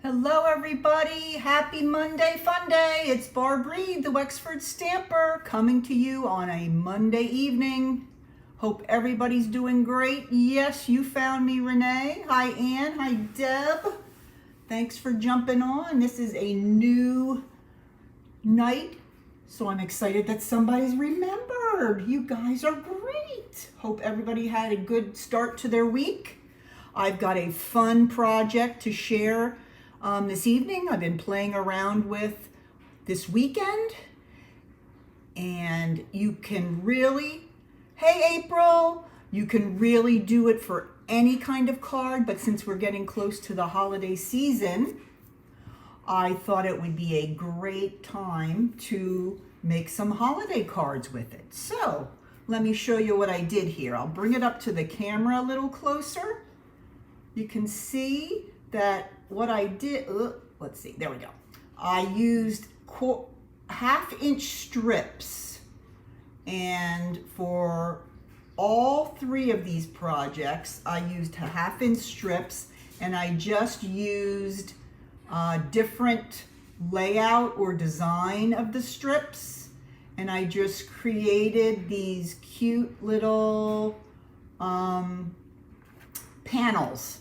Hello everybody, happy Monday fun day. It's Barb Reed, the Wexford Stamper, coming to you on a Monday evening. Hope everybody's doing great. Yes, you found me, Renee. Hi Ann, hi Deb. Thanks for jumping on. This is a new night, so I'm excited that somebody's remembered. You guys are great. Hope everybody had a good start to their week. I've got a fun project to share this evening. I've been playing around with this weekend, and you can really, hey April, you can really do it for any kind of card, but since we're getting close to the holiday season, I thought it would be a great time to make some holiday cards with it. So let me show you what I did here. I'll bring it up to the camera a little closer. You can see that what I did, let's see, there we go. I used half-inch strips, and for all three of these projects, I used half-inch strips, and I just used different layout or design of the strips, and I just created these cute little panels.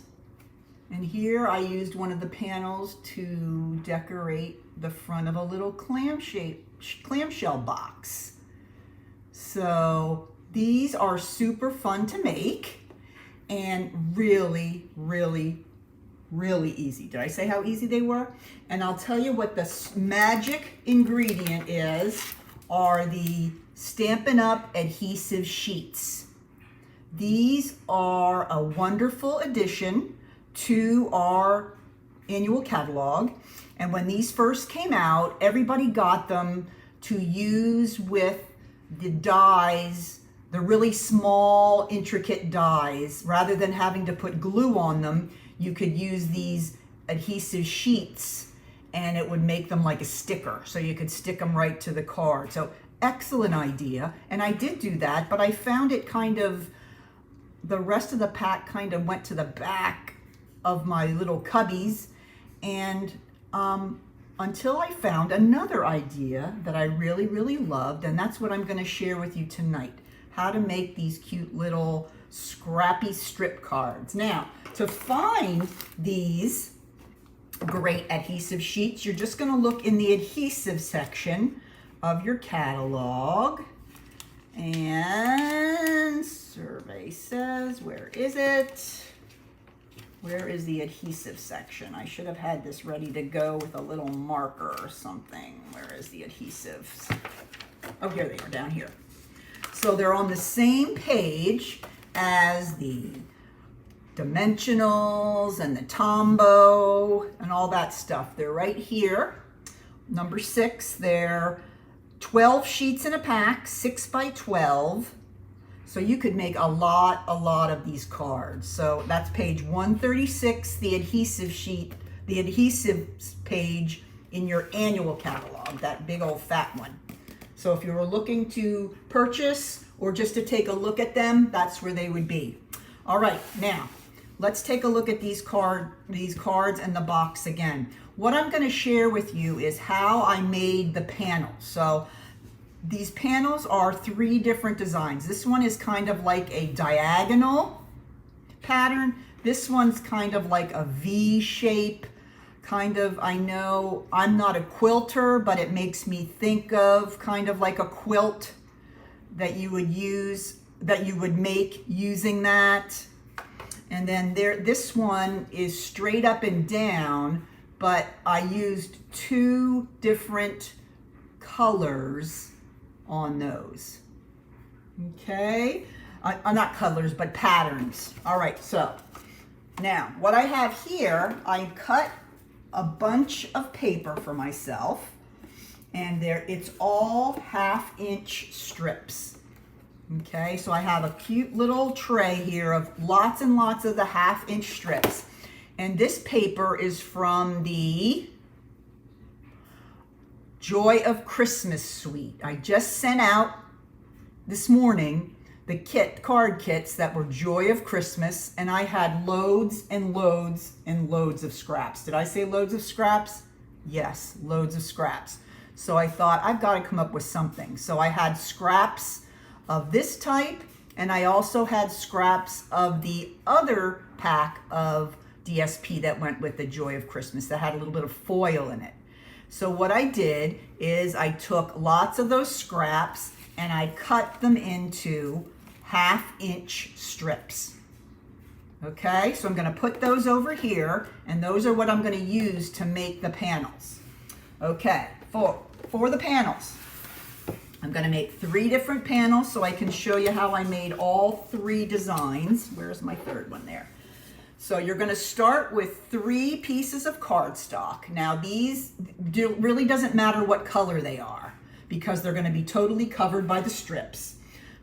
And here I used one of the panels to decorate the front of a little clamshell box. So these are super fun to make and really, really, really easy. Did I say how easy they were? And I'll tell you what the magic ingredient are the Stampin' Up! Adhesive sheets. These are a wonderful addition to our annual catalog, and when these first came out, everybody got them to use with the dies, the really small intricate dies. Rather than having to put glue on them, you could use these adhesive sheets and it would make them like a sticker, so you could stick them right to the card. So excellent idea, and I did do that, but I found it kind of, the rest of the pack kind of went to the back of my little cubbies, and until I found another idea that I really, really loved, and that's what I'm going to share with you tonight, how to make these cute little scrappy strip cards. Now, to find these great adhesive sheets, you're just going to look in the adhesive section of your catalog, and survey says, where is it? Where is the adhesive section? I should have had this ready to go with a little marker or something. Where is the adhesives? Oh, here they are, down here. So they're on the same page as the dimensionals and the Tombow and all that stuff. They're right here. Number 6, they're 12 sheets in a pack, 6 by 12. So you could make a lot of these cards. So that's page 136, the adhesive sheet, the adhesive page in your annual catalog, that big old fat one. So if you were looking to purchase or just to take a look at them, that's where they would be. All right, now let's take a look at these cards and the box again. What I'm going to share with you is how I made the panels. So these panels are 3 different designs. This one is kind of like a diagonal pattern. This one's kind of like a V shape, kind of, I know I'm not a quilter, but it makes me think of kind of like a quilt that you would use, that you would make using that. And then this one is straight up and down, but I used 2 different colors on those. Okay, not colors, but patterns. All right, so now what I have here, I cut a bunch of paper for myself, and it's all half-inch strips. Okay, so I have a cute little tray here of lots and lots of the half-inch strips, and this paper is from the Joy of Christmas suite. I just sent out this morning the card kits that were Joy of Christmas, and I had loads and loads and loads of scraps. Did I say loads of scraps? Yes, loads of scraps. So I thought, I've got to come up with something. So I had scraps of this type, and I also had scraps of the other pack of DSP that went with the Joy of Christmas that had a little bit of foil in it. So what I did is I took lots of those scraps and I cut them into 1/2-inch strips. Okay, so I'm going to put those over here, and those are what I'm going to use to make the panels. Okay, for the panels, I'm going to make 3 different panels so I can show you how I made all 3 designs. Where's my third one there? So you're going to start with 3 pieces of cardstock. Now these really doesn't matter what color they are because they're going to be totally covered by the strips.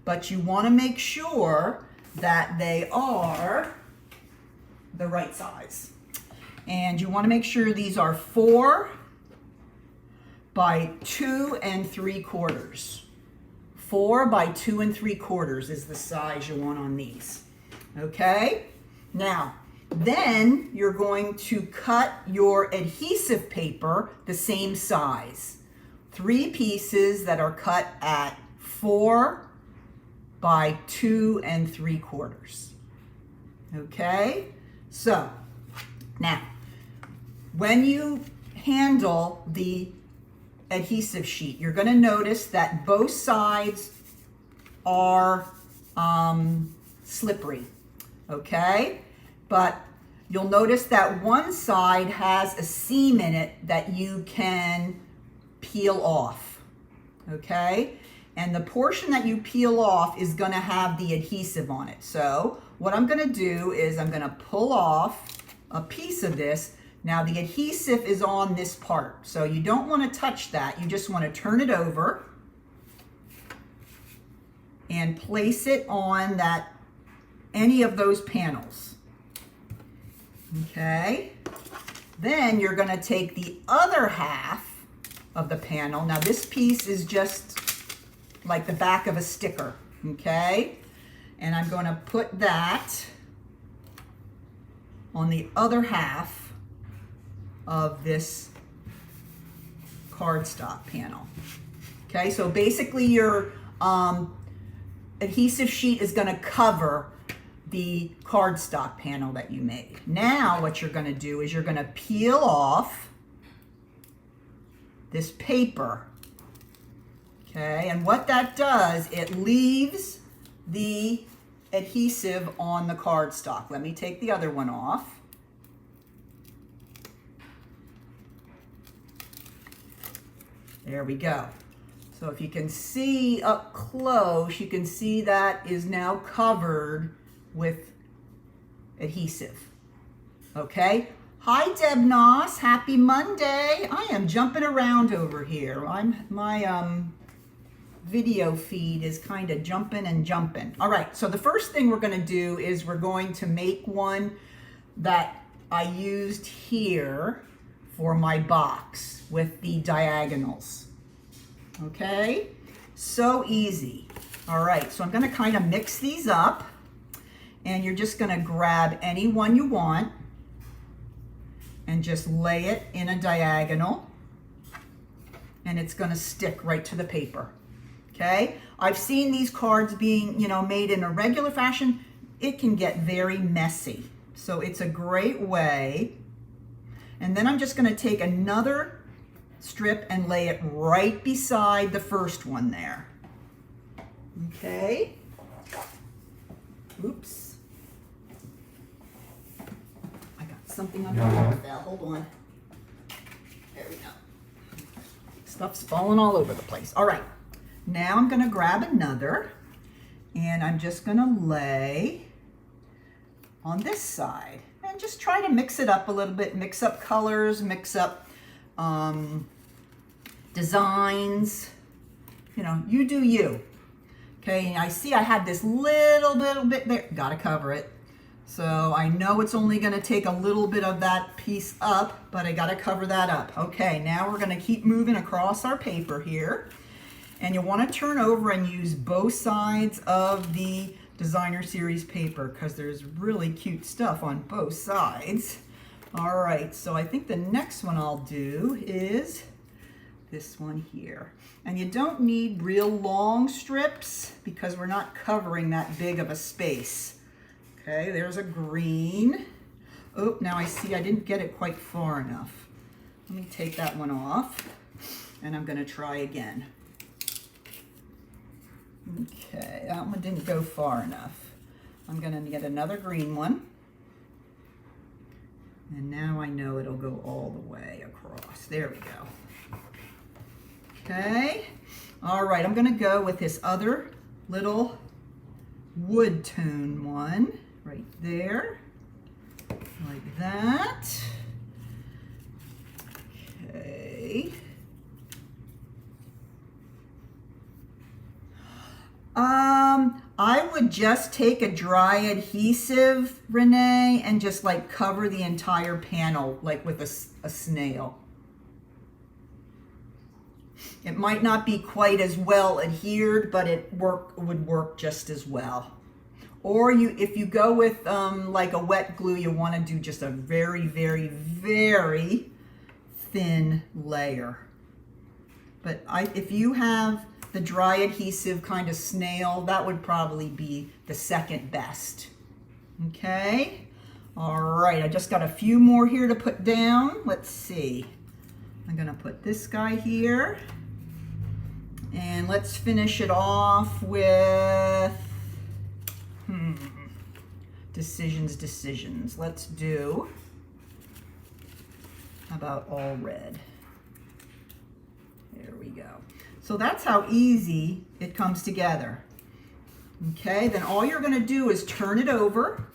But you want to make sure that they are the right size. And you want to make sure these are 4 by 2 3/4. 4 by 2 3/4 is the size you want on these. Okay? Now, then you're going to cut your adhesive paper the same size. 3 pieces that are cut at 4 by 2 3/4. Okay? So, now, when you handle the adhesive sheet, you're going to notice that both sides are slippery. Okay? But you'll notice that one side has a seam in it that you can peel off. Okay? And the portion that you peel off is going to have the adhesive on it. So what I'm going to do is I'm going to pull off a piece of this. Now the adhesive is on this part, so you don't want to touch that. You just want to turn it over and place it on any of those panels. Okay? Then you're going to take the other half of the panel. Now this piece is just like the back of a sticker, okay? And I'm going to put that on the other half of this cardstock panel. Okay, so basically your adhesive sheet is going to cover the cardstock panel that you made. Now what you're going to do is you're going to peel off this paper. Okay, and what that does, it leaves the adhesive on the cardstock. Let me take the other one off. There we go. So if you can see up close, you can see that is now covered with adhesive. Okay? Hi Deb Noss, happy Monday. I am jumping around over here. My video feed is kind of jumping and jumping. All right, so the first thing we're going to do is we're going to make one that I used here for my box with the diagonals. Okay, so easy. All right, so I'm going to kind of mix these up, and you're just going to grab any one you want and just lay it in a diagonal, and it's going to stick right to the paper. Okay, I've seen these cards being, made in a regular fashion. It can get very messy. So it's a great way. And then I'm just going to take another strip and lay it right beside the first one there. Okay. Oops. I got something under my belt. Hold on. There we go. Stuff's falling all over the place. All right. Now I'm going to grab another, and I'm just going to lay on this side and just try to mix it up a little bit, mix up colors, mix up designs. You do you. Okay, and I see I had this little bit there. Got to cover it. So I know it's only going to take a little bit of that piece up, but I got to cover that up. Okay, now we're going to keep moving across our paper here. And you want to turn over and use both sides of the designer series paper because there's really cute stuff on both sides. All right, so I think the next one I'll do is this one here. And you don't need real long strips because we're not covering that big of a space. Okay, there's a green. Oh, now I see I didn't get it quite far enough. Let me take that one off and I'm gonna try again. Okay, that one didn't go far enough. I'm gonna get another green one. And now I know it'll go all the way across. There we go. Okay, all right, I'm gonna go with this other little wood tone one right there, like that. Okay. I would just take a dry adhesive, Renee, and just like cover the entire panel like with a snail. It might not be quite as well adhered, but it would work just as well. Or if you go with like a wet glue, you want to do just a very, very, very thin layer. But if you have the dry adhesive kind of snail, that would probably be the second best. Okay, all right, I just got a few more here to put down. Let's see, I'm gonna put this guy here, and let's finish it off with decisions. Let's do, how about all red? There we go. So that's how easy it comes together. Okay, then all you're gonna do is turn it over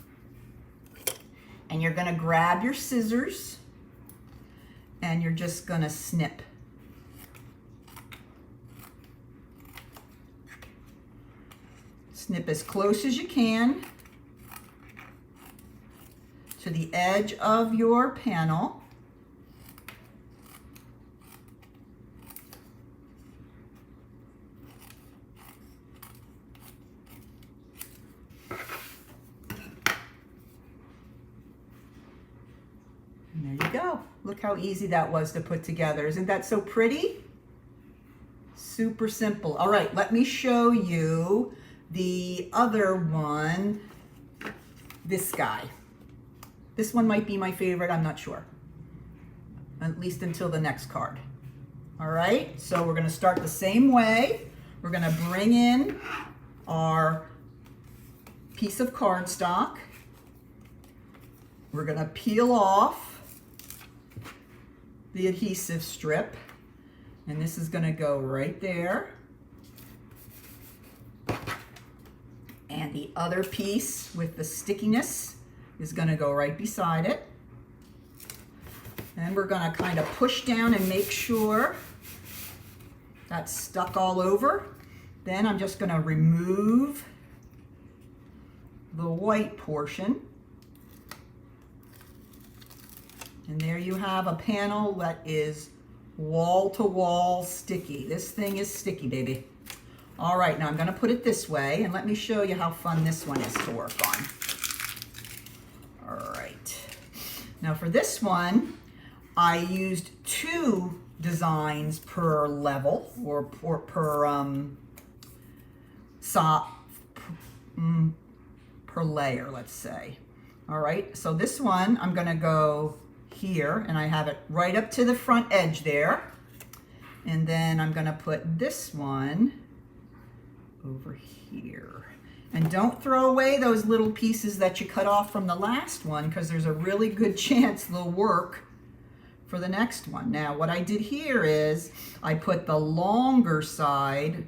and you're gonna grab your scissors and you're just gonna snip. Snip as close as you can to the edge of your panel. And there you go. Look how easy that was to put together. Isn't that so pretty? Super simple. All right, let me show you the other one, this guy. This one might be my favorite, I'm not sure. At least until the next card. All right, so we're gonna start the same way. We're gonna bring in our piece of cardstock. We're gonna peel off the adhesive strip, and this is gonna go right there. And the other piece with the stickiness is gonna go right beside it. And we're gonna kind of push down and make sure that's stuck all over. Then I'm just gonna remove the white portion. And there you have a panel that is wall-to-wall sticky. This thing is sticky, baby. All right, now I'm gonna put it this way, and let me show you how fun this one is to work on. All right. Now for this one, I used 2 designs per level, or per layer, let's say. All right, so this one, I'm gonna go here, and I have it right up to the front edge there. And then I'm gonna put this one over here. And don't throw away those little pieces that you cut off from the last one, because there's a really good chance they'll work for the next one. Now, what I did here is I put the longer side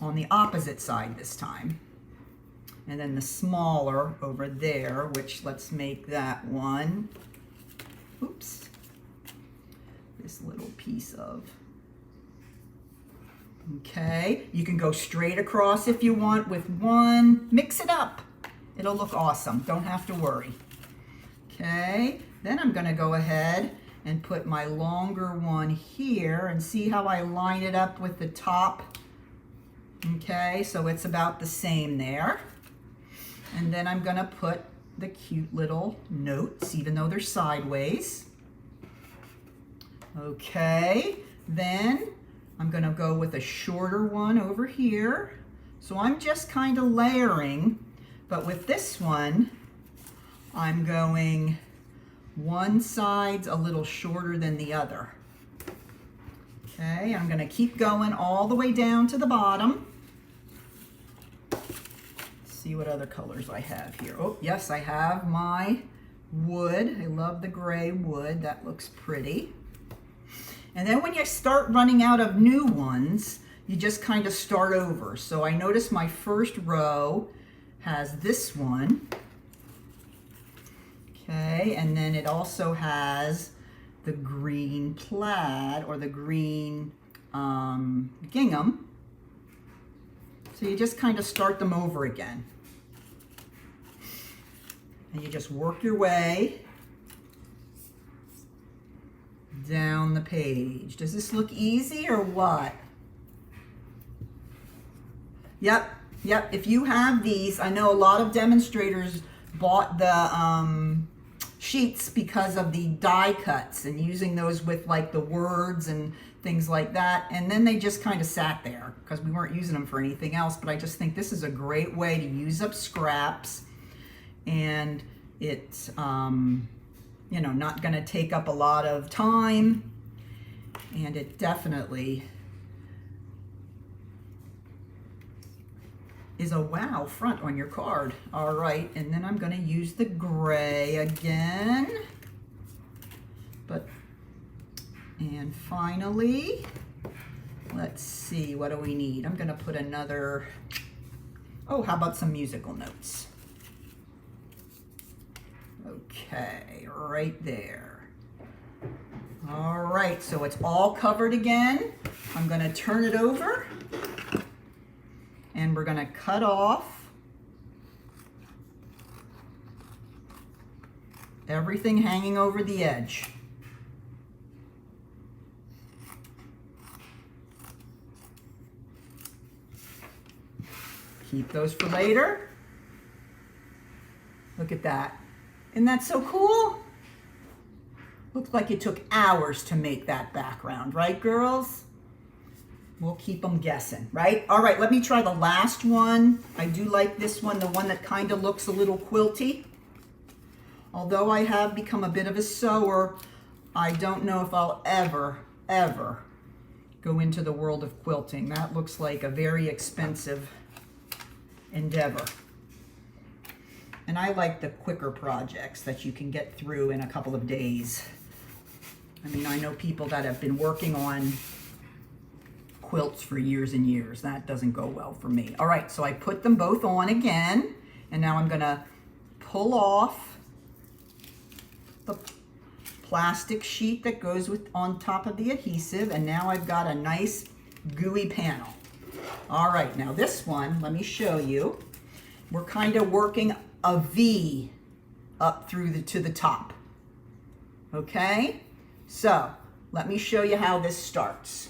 on the opposite side this time. And then the smaller over there, which let's make that one. Oops. This little piece of. Okay, you can go straight across if you want with one. Mix it up. It'll look awesome. Don't have to worry. Okay, then I'm gonna go ahead and put my longer one here and see how I line it up with the top Okay, so it's about the same there. And then I'm gonna put the cute little notes, even though they're sideways. Okay, then I'm gonna go with a shorter one over here. So I'm just kind of layering, but with this one, I'm going one side's a little shorter than the other. Okay, I'm gonna keep going all the way down to the bottom. See what other colors I have here. Oh, yes, I have my wood. I love the gray wood. That looks pretty. And then when you start running out of new ones, you just kind of start over. So I notice my first row has this one. Okay, and then it also has the green plaid or the green gingham. So you just kind of start them over again. And you just work your way down the page. Does this look easy or what? Yep. If you have these, I know a lot of demonstrators bought the sheets because of the die cuts and using those with like the words and things like that. And then they just kind of sat there because we weren't using them for anything else. But I just think this is a great way to use up scraps, and it's you know, not going to take up a lot of time, and it definitely is a wow front on your card. All right, and then I'm going to use the gray again. And finally, let's see, what do we need? I'm going to put another, oh, how about some musical notes? Okay, right there. All right, so it's all covered again. I'm going to turn it over, and we're going to cut off everything hanging over the edge. Keep those for later. Look at that. Isn't that so cool? Looks like it took hours to make that background, right, girls? We'll keep them guessing, right? All right, let me try the last one. I do like this one, the one that kind of looks a little quilty. Although I have become a bit of a sewer, I don't know if I'll ever go into the world of quilting. That looks like a very expensive endeavor. And I like the quicker projects that you can get through in a couple of days. I mean, I know people that have been working on quilts for years and years. That doesn't go well for me. All right, so I put them both on again, and now I'm gonna pull off the plastic sheet that goes on top of the adhesive, and now I've got a nice gooey panel. All right, now this one, let me show you. We're kind of working a V up through to the top. Okay, so let me show you how this starts.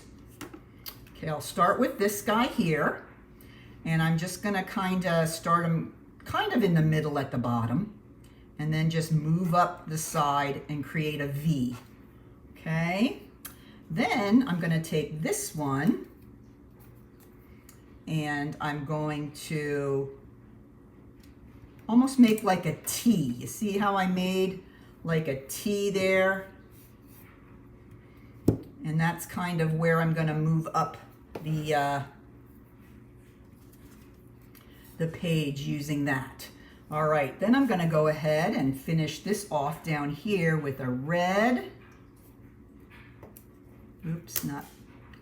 Okay, I'll start with this guy here, and I'm just gonna kind of start him kind of in the middle at the bottom, and then just move up the side and create a V. Okay, then I'm gonna take this one, and I'm going to almost make like a T. You see how I made like a T there? And that's kind of where I'm going to move up the page using that. All right, then I'm going to go ahead and finish this off down here with a red. Oops, not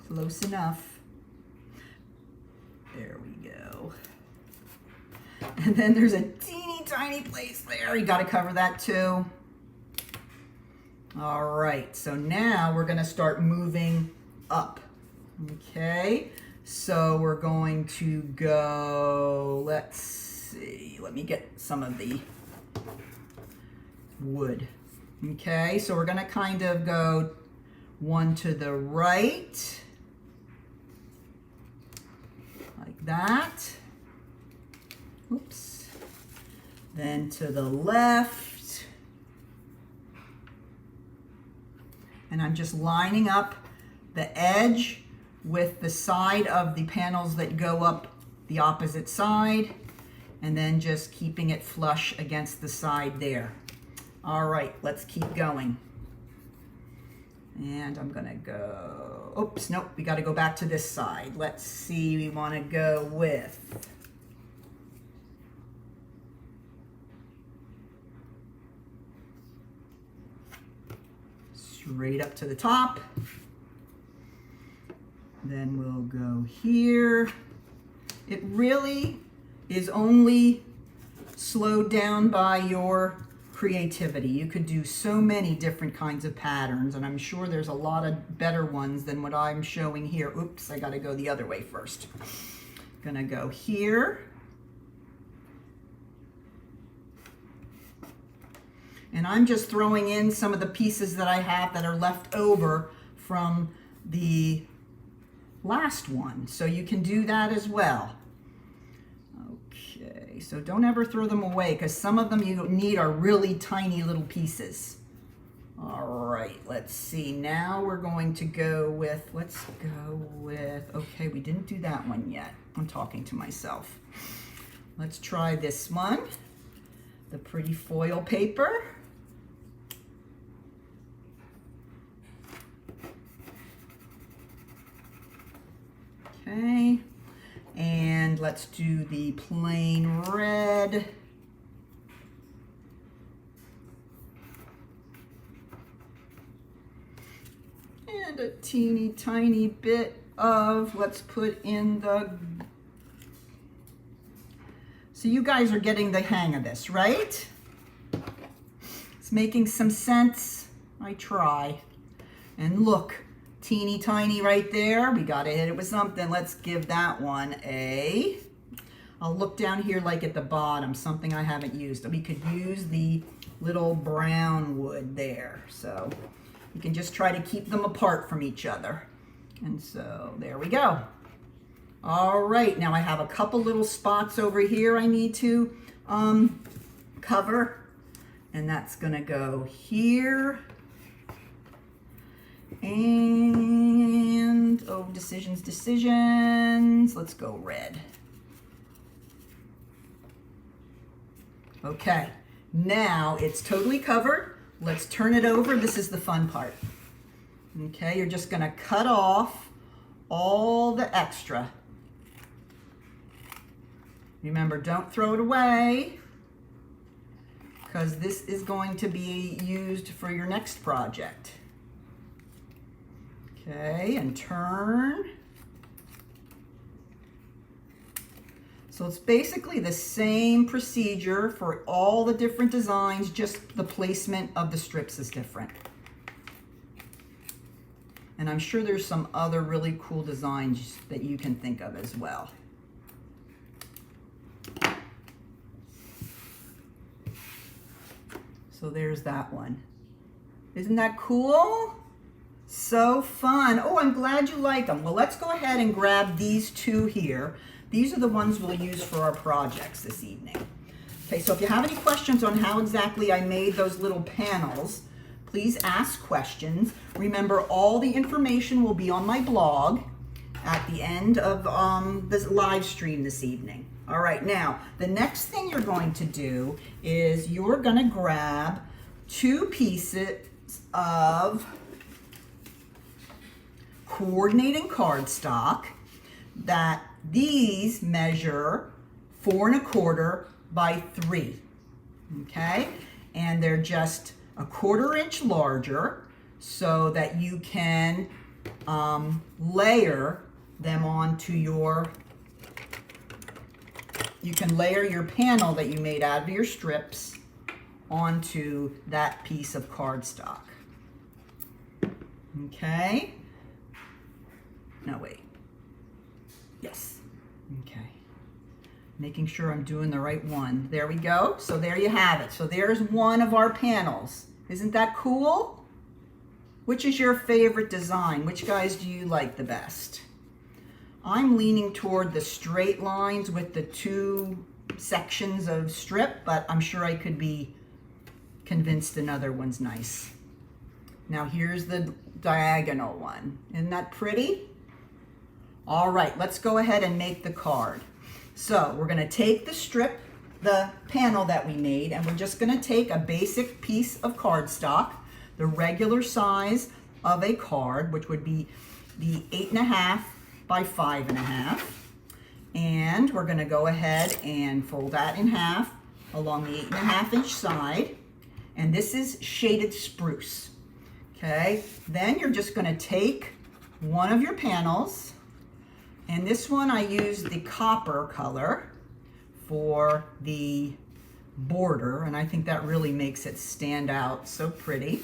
close enough. There we go. And then there's a teeny tiny place there. You got to cover that too. All right, so now we're going to start moving up. Okay, so we're going to go, let's see, let me get some of the wood. Okay, so we're going to kind of go one to the right, like that. Oops. Then to the left. And I'm just lining up the edge with the side of the panels that go up the opposite side, and then just keeping it flush against the side there. All right, let's keep going. And I'm gonna go, oops, nope, we gotta go back to this side. Let's see, we wanna go with straight up to the top. Then we'll go here. It really is only slowed down by your creativity. You could do so many different kinds of patterns, and I'm sure there's a lot of better ones than what I'm showing here. Oops, I gotta go the other way first. Gonna go here. And I'm just throwing in some of the pieces that I have that are left over from the last one. So you can do that as well. Okay, so don't ever throw them away, because some of them you need are really tiny little pieces. All right, let's see. Now we're going to go with, okay, we didn't do that one yet. I'm talking to myself. Let's try this one, the pretty foil paper. Okay, and let's do the plain red. And a teeny tiny bit of, let's put in the, so you guys are getting the hang of this, right? It's making some sense. I try. And look, teeny tiny right there. We gotta hit it with something. Let's give that one a, I'll look down here like at the bottom, something I haven't used. We could use the little brown wood there. So you can just try to keep them apart from each other. And so there we go. All right, now I have a couple little spots over here I need to cover. And that's gonna go here. And, oh, decisions. Let's go red. Okay, now it's totally covered. Let's turn it over. This is the fun part. Okay, you're just gonna cut off all the extra. Remember, don't throw it away, because this is going to be used for your next project. Okay, and turn. So it's basically the same procedure for all the different designs, just the placement of the strips is different. And I'm sure there's some other really cool designs that you can think of as well. So there's that one. Isn't that cool? So fun. Oh, I'm glad you like them. Well, let's go ahead and grab these two here. These are the ones we'll use for our projects this evening. Okay, so if you have any questions on how exactly I made those little panels, please ask questions. Remember, all the information will be on my blog at the end of this live stream this evening. All right, now, the next thing you're going to do is you're gonna grab 2 pieces of coordinating cardstock that these measure 4 1/4 by 3, okay? And they're just a 1/4 inch larger so that you can layer them onto your, you can layer your panel that you made out of your strips onto that piece of cardstock. Okay? No, wait. Yes. Okay. Making sure I'm doing the right one. There we go. So there you have it. So there's one of our panels. Isn't that cool? Which is your favorite design? Which guys do you like the best? I'm leaning toward the straight lines with the 2 sections of strip, but I'm sure I could be convinced another one's nice. Now here's the diagonal one. Isn't that pretty? All right, let's go ahead and make the card. So we're gonna take the strip, the panel that we made, and we're just gonna take a basic piece of cardstock, the regular size of a card, which would be the 8.5 by 5.5. And we're gonna go ahead and fold that in half along the 8.5-inch side. And this is shaded spruce, okay? Then you're just gonna take one of your panels, and this one I used the copper color for the border, and I think that really makes it stand out so pretty.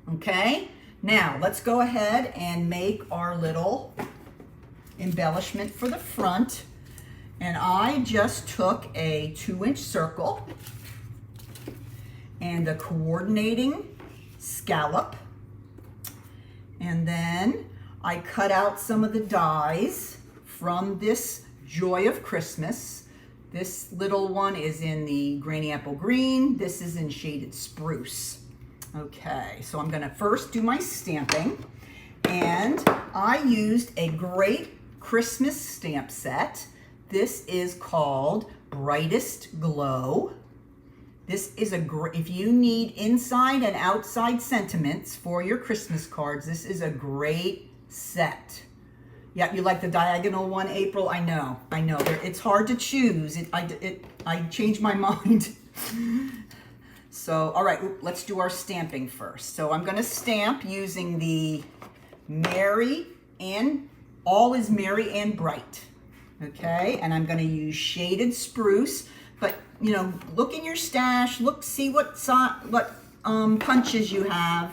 Okay, now let's go ahead and make our little embellishment for the front. And I just took a 2-inch circle and a coordinating scallop, and then I cut out some of the dies from this Joy of Christmas. This little one is in the Granny Apple Green. This is in shaded spruce. Okay, so I'm gonna first do my stamping, and I used a great Christmas stamp set. This is called Brightest Glow. This is a great, if you need inside and outside sentiments for your Christmas cards, this is a great set. Yeah, you like the diagonal one, April? I know. It's hard to choose. I changed my mind. So, all right, let's do our stamping first. So I'm gonna stamp using the All is Merry and Bright, okay? And I'm gonna use shaded spruce, but you know, look in your stash, see what punches you have,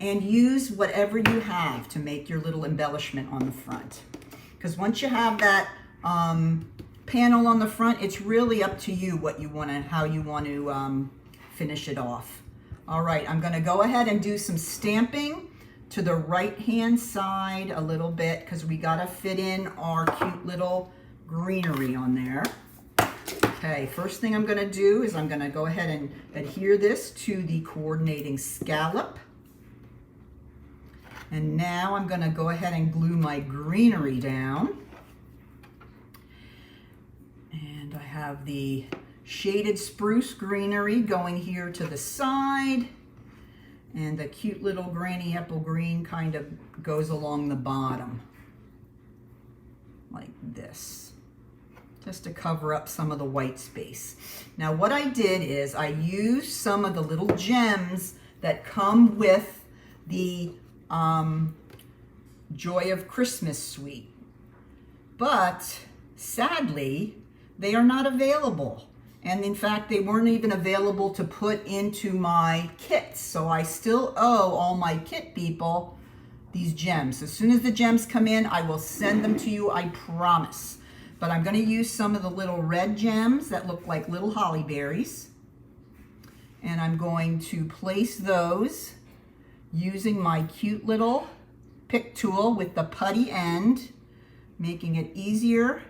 and use whatever you have to make your little embellishment on the front. Because once you have that panel on the front, it's really up to you how you want to finish it off. All right, I'm gonna go ahead and do some stamping to the right-hand side a little bit, because we gotta fit in our cute little greenery on there. Okay, first thing I'm gonna do is I'm gonna go ahead and adhere this to the coordinating scallop. And now I'm gonna go ahead and glue my greenery down. And I have the shaded spruce greenery going here to the side. And the cute little Granny Apple Green kind of goes along the bottom, like this, just to cover up some of the white space. Now what I did is I used some of the little gems that come with the Joy of Christmas suite, but sadly they are not available. And in fact, they weren't even available to put into my kits. So I still owe all my kit people these gems. As soon as the gems come in, I will send them to you, I promise. But I'm gonna use some of the little red gems that look like little holly berries. And I'm going to place those using my cute little pick tool with the putty end, making it easier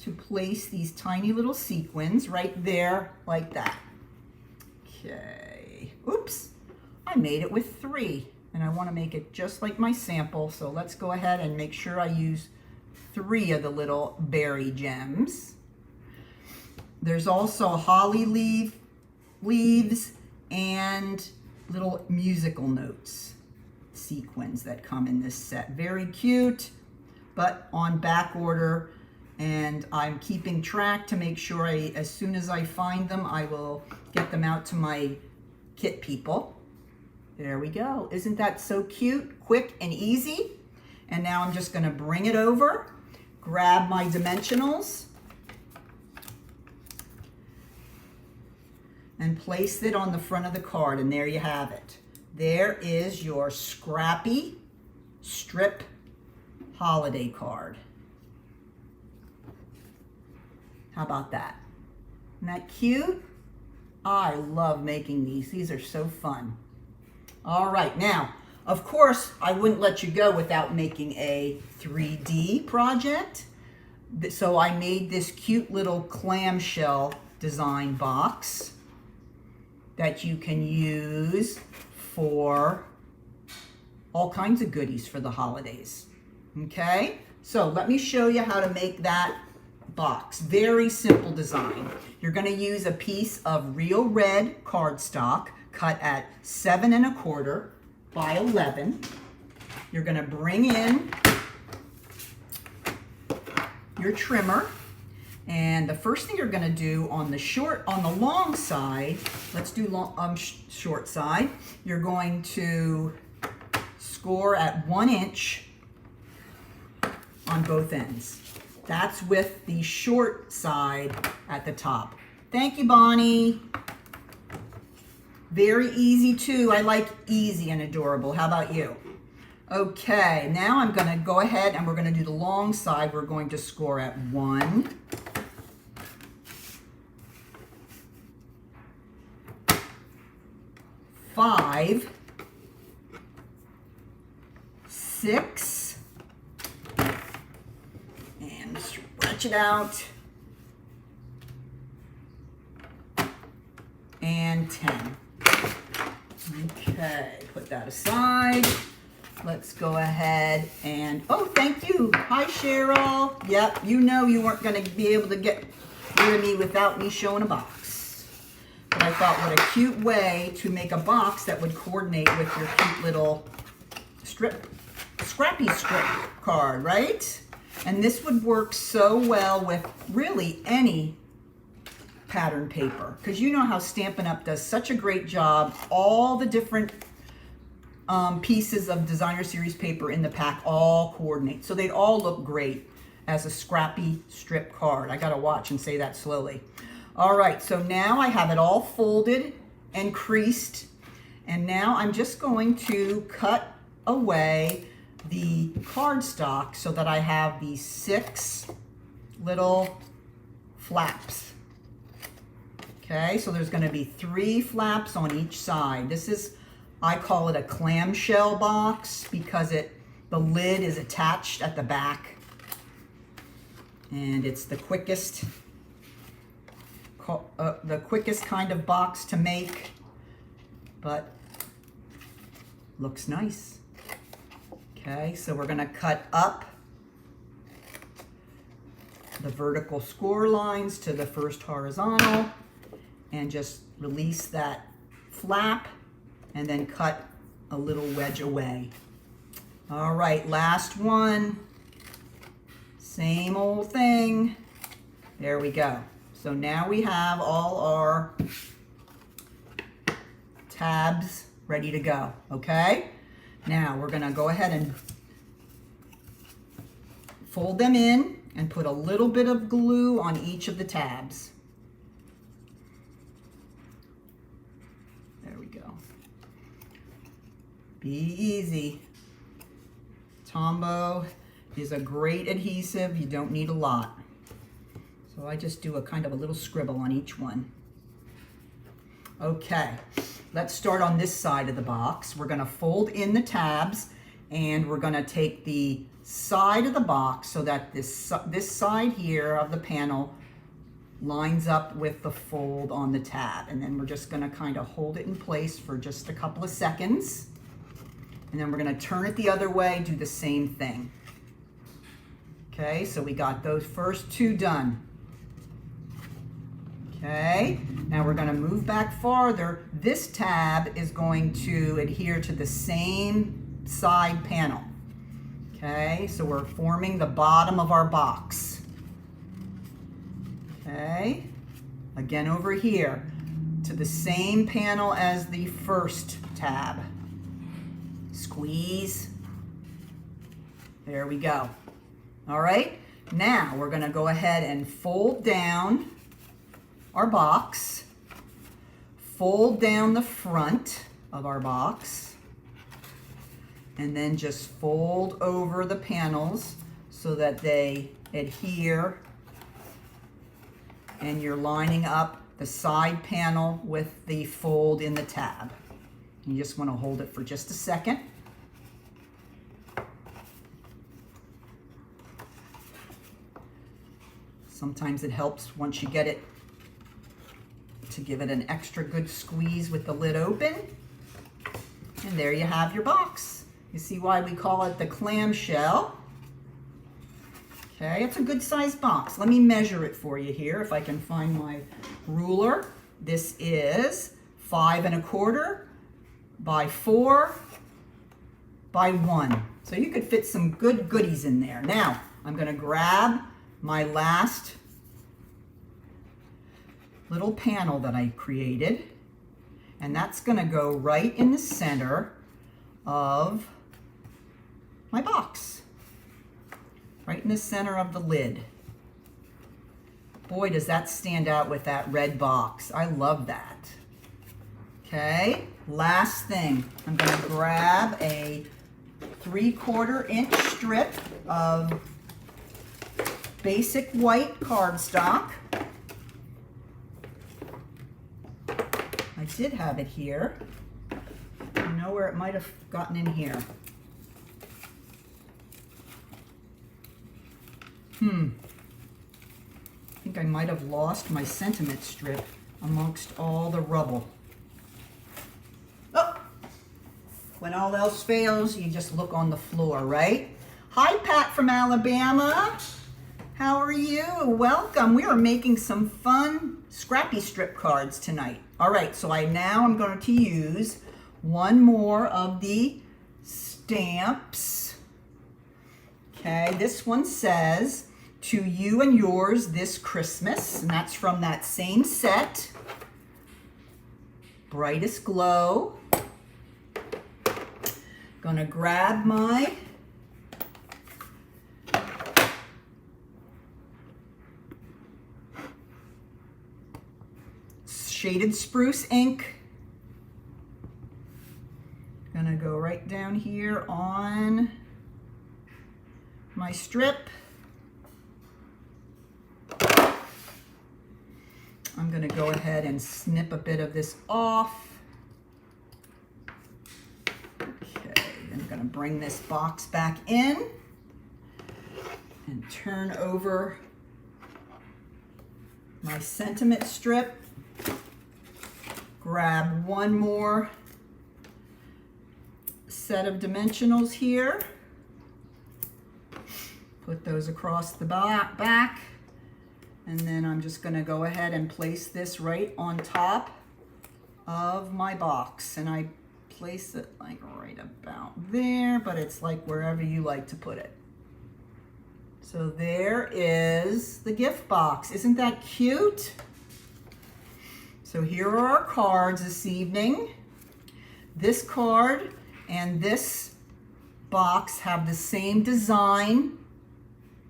to place these tiny little sequins right there like that. Okay, oops, I made it with 3, and I want to make it just like my sample, so let's go ahead and make sure I use 3 of the little berry gems. There's also holly leaves and little musical notes sequins that come in this set. Very cute, but on back order. And I'm keeping track to make sure as soon as I find them, I will get them out to my kit people. There we go. Isn't that so cute, quick and easy? And now I'm just gonna bring it over, grab my dimensionals, and place it on the front of the card, and there you have it. There is your Scrappy Strip Holiday Card. How about that? Isn't that cute? I love making these. These are so fun. All right, now Of course, I wouldn't let you go without making a 3D project. So I made this cute little clamshell design box that you can use for all kinds of goodies for the holidays. Okay, so let me show you how to make that box. Very simple design. You're going to use a piece of real red cardstock cut at 7 1/4 by 11. You're going to bring in your trimmer, and the first thing you're going to do on the long side, let's do short side. You're going to score at 1 inch on both ends. That's with the short side at the top. Thank you, Bonnie. Very easy too. I like easy and adorable. How about you? Okay, now I'm going to go ahead and we're going to do the long side. We're going to score at 1, 5, 6, and stretch it out, and 10. Okay, put that aside. Let's go ahead and, oh, thank you. Hi, Cheryl. Yep, you know you weren't going to be able to get rid of me without me showing a box. But I thought, what a cute way to make a box that would coordinate with your cute little Scrappy Strip card, right? And this would work so well with really any pattern paper, because you know how Stampin' Up! Does such a great job. All the different pieces of designer series paper in the pack all coordinate, so they'd all look great as a scrappy strip card. I gotta watch and say that slowly. All right, so now I have it all folded and creased, and now I'm just going to cut away the cardstock so that I have these 6 little flaps. Okay, so there's going to be 3 flaps on each side. This is, I call it a clamshell box because the lid is attached at the back, and it's the quickest kind of box to make, but looks nice. Okay, so we're going to cut up the vertical score lines to the first horizontal and just release that flap and then cut a little wedge away. All right, last one. Same old thing. There we go. So now we have all our tabs ready to go, okay? Now we're gonna go ahead and fold them in and put a little bit of glue on each of the tabs. There we go. Be easy. Tombow is a great adhesive. You don't need a lot. So I just do a kind of a little scribble on each one. Okay, let's start on this side of the box. We're going to fold in the tabs, and we're going to take the side of the box so that this side here of the panel lines up with the fold on the tab. And then we're just going to kind of hold it in place for just a couple of seconds. And then we're going to turn it the other way, do the same thing. Okay, so we got those first 2 done. Okay, now we're going to move back farther. This tab is going to adhere to the same side panel. Okay, so we're forming the bottom of our box. Okay, again over here to the same panel as the first tab. Squeeze. There we go. All right, now we're going to go ahead and fold down our box, fold down the front of our box, and then just fold over the panels so that they adhere, and you're lining up the side panel with the fold in the tab. You just want to hold it for just a second. Sometimes it helps once you get it to give it an extra good squeeze with the lid open. And there you have your box. You see why we call it the clamshell. Okay, it's a good sized box. Let me measure it for you here if I can find my ruler. This is 5 1/4 by 4 by 1. So you could fit some good goodies in there. Now, I'm going to grab my last little panel that I created, and that's going to go right in the center of my box, right in the center of the lid. Boy, does that stand out with that red box. I love that. Okay, last thing, I'm going to grab a 3/4 inch strip of basic white cardstock. I did have it here. You know where it might have gotten in here. I think I might have lost my sentiment strip amongst all the rubble. Oh! When all else fails, you just look on the floor, right? Hi, Pat from Alabama. How are you? Welcome. We are making some fun Scrappy Strip cards tonight. All right, so I'm going to use one more of the stamps. Okay, this one says, "To you and yours this Christmas," and that's from that same set. Brightest Glow. Gonna grab my shaded spruce ink. Gonna go right down here on my strip. I'm gonna go ahead and snip a bit of this off. Okay, then I'm gonna bring this box back in and turn over my sentiment strip. Grab one more set of dimensionals here. Put those across the back. And then I'm just going to go ahead and place this right on top of my box. And I place it like right about there, but it's like wherever you like to put it. So there is the gift box. Isn't that cute? So here are our cards this evening. This card and this box have the same design,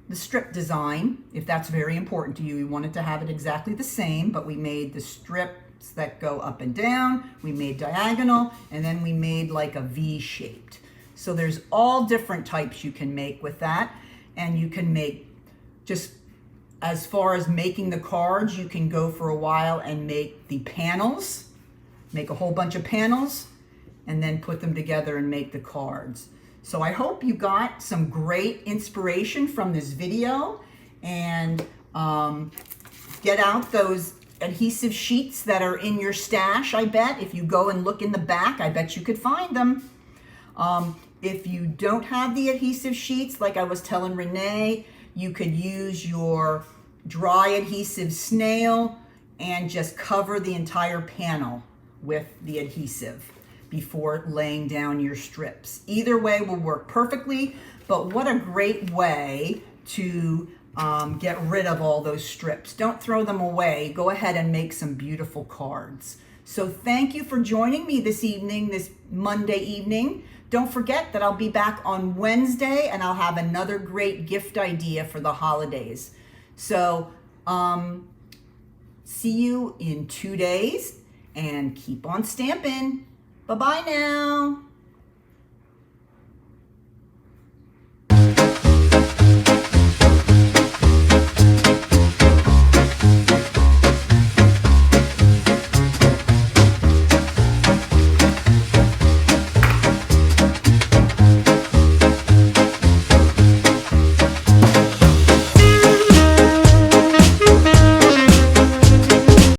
the strip design. If that's very important to you, we wanted to have it exactly the same, but we made the strips that go up and down, we made diagonal, and then we made like a V-shaped. So there's all different types you can make with that, and you can make just as far as making the cards, you can go for a while and make the panels, make a whole bunch of panels, and then put them together and make the cards. So I hope you got some great inspiration from this video, and get out those adhesive sheets that are in your stash, I bet. If you go and look in the back, I bet you could find them. If you don't have the adhesive sheets, like I was telling Renee, you could use your dry adhesive snail and just cover the entire panel with the adhesive before laying down your strips. Either way will work perfectly, but what a great way to get rid of all those strips. Don't throw them away. Go ahead and make some beautiful cards. So thank you for joining me this evening, this Monday evening. Don't forget that I'll be back on Wednesday and I'll have another great gift idea for the holidays. So see you in 2 days and keep on stamping. Bye-bye now.